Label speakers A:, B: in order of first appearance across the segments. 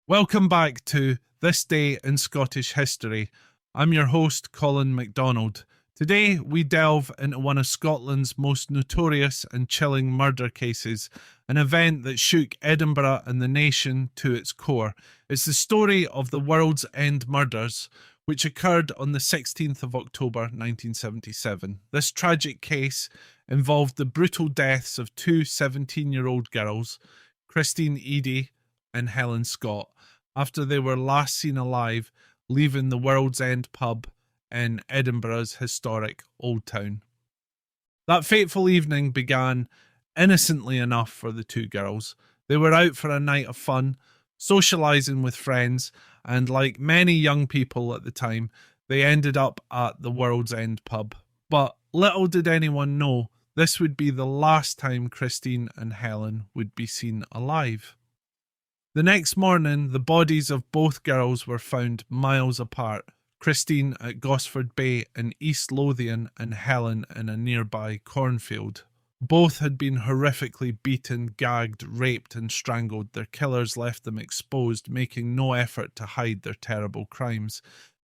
A: Welcome back to This Day in Scottish History. I'm your host, Colin MacDonald. Today, we delve into one of Scotland's most notorious and chilling murder cases, an event that shook Edinburgh and the nation to its core. It's the story of the World's End murders, which occurred on the 16th of October 1977. This tragic case involved the brutal deaths of two 17-year-old girls, Christine Eadie and Helen Scott, after they were last seen alive leaving the World's End pub in Edinburgh's historic Old Town. That fateful evening began innocently enough for the two girls. They were out for a night of fun, socializing with friends, and like many young people at the time, they ended up at the World's End pub. But little did anyone know this would be the last time Christine and Helen would be seen alive. The next morning, the bodies of both girls were found miles apart, Christine at Gosford Bay in East Lothian and Helen in a nearby cornfield. Both had been horrifically beaten, gagged, raped and strangled. Their killers left them exposed, making no effort to hide their terrible crimes.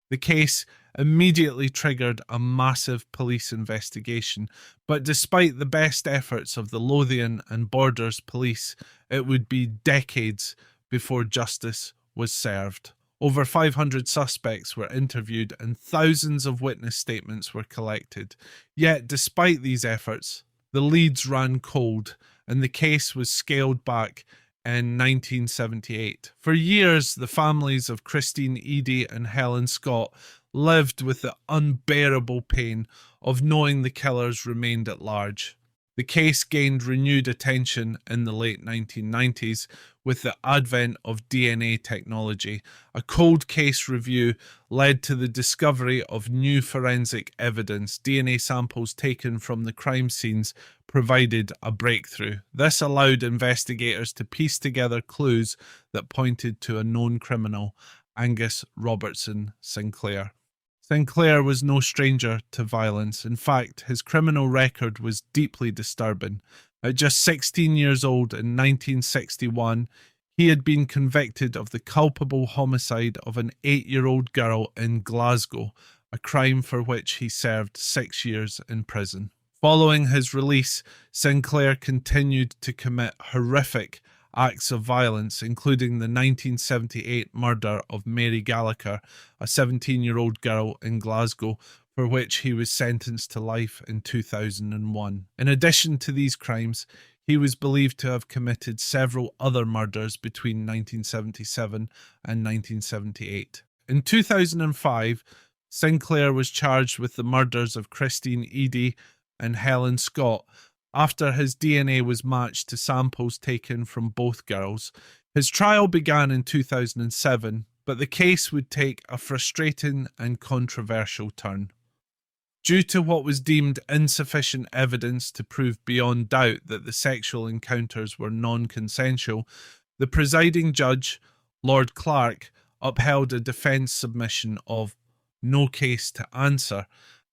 A: The case immediately triggered a massive police investigation, but despite the best efforts of the Lothian and Borders police, it would be decades before justice was served. Over 500 suspects were interviewed and thousands of witness statements were collected. Yet, despite these efforts, the leads ran cold and the case was scaled back in 1978. For years, the families of Christine Eadie and Helen Scott lived with the unbearable pain of knowing the killers remained at large. The case gained renewed attention in the late 1990s with the advent of DNA technology. A cold case review led to the discovery of new forensic evidence. DNA samples taken from the crime scenes provided a breakthrough. This allowed investigators to piece together clues that pointed to a known criminal, Angus Robertson Sinclair. Sinclair was no stranger to violence. In fact, his criminal record was deeply disturbing. At just 16 years old in 1961, he had been convicted of the culpable homicide of an 8-year-old girl in Glasgow, a crime for which he served 6 years in prison. Following his release, Sinclair continued to commit horrific acts of violence, including the 1978 murder of Mary Gallagher, a 17-year-old girl in Glasgow, for which he was sentenced to life in 2001. In addition to these crimes, he was believed to have committed several other murders between 1977 and 1978. In 2005, Sinclair was charged with the murders of Christine Eadie and Helen Scott, after his DNA was matched to samples taken from both girls. His trial began in 2007, but the case would take a frustrating and controversial turn. Due to what was deemed insufficient evidence to prove beyond doubt that the sexual encounters were non-consensual, the presiding judge, Lord Clark, upheld a defence submission of no case to answer,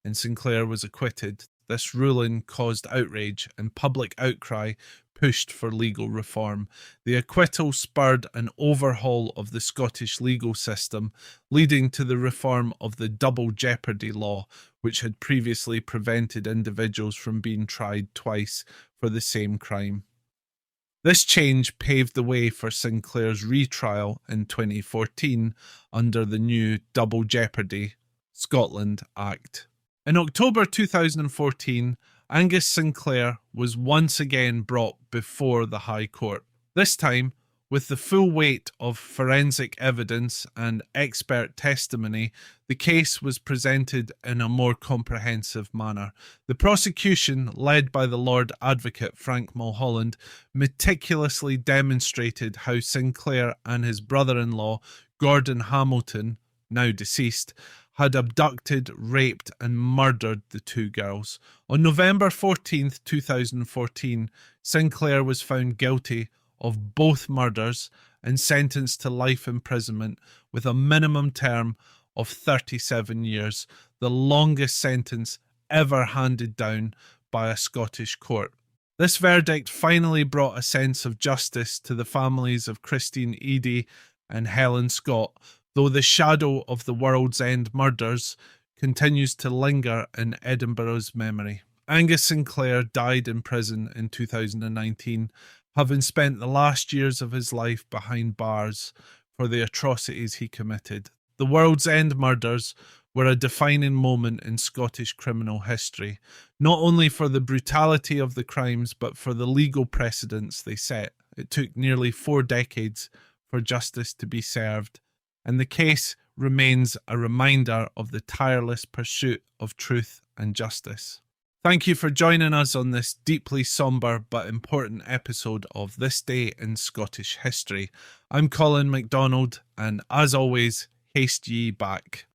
A: and Sinclair was acquitted. This ruling caused outrage and public outcry pushed for legal reform. The acquittal spurred an overhaul of the Scottish legal system, leading to the reform of the double jeopardy law, which had previously prevented individuals from being tried twice for the same crime. This change paved the way for Sinclair's retrial in 2014 under the new Double Jeopardy Scotland Act. In October 2014, Angus Sinclair was once again brought before the High Court. This time, with the full weight of forensic evidence and expert testimony, the case was presented in a more comprehensive manner. The prosecution, led by the Lord Advocate Frank Mulholland, meticulously demonstrated how Sinclair and his brother-in-law, Gordon Hamilton, now deceased, had abducted, raped and murdered the two girls. On November 14th, 2014, Sinclair was found guilty of both murders and sentenced to life imprisonment with a minimum term of 37 years, the longest sentence ever handed down by a Scottish court. This verdict finally brought a sense of justice to the families of Christine Eadie and Helen Scott, though the shadow of the World's End murders continues to linger in Edinburgh's memory. Angus Sinclair died in prison in 2019, having spent the last years of his life behind bars for the atrocities he committed. The World's End murders were a defining moment in Scottish criminal history, not only for the brutality of the crimes, but for the legal precedents they set. It took nearly 4 decades for justice to be served, and the case remains a reminder of the tireless pursuit of truth and justice. Thank you for joining us on this deeply sombre but important episode of This Day in Scottish History. I'm Colin MacDonald, and as always, haste ye back.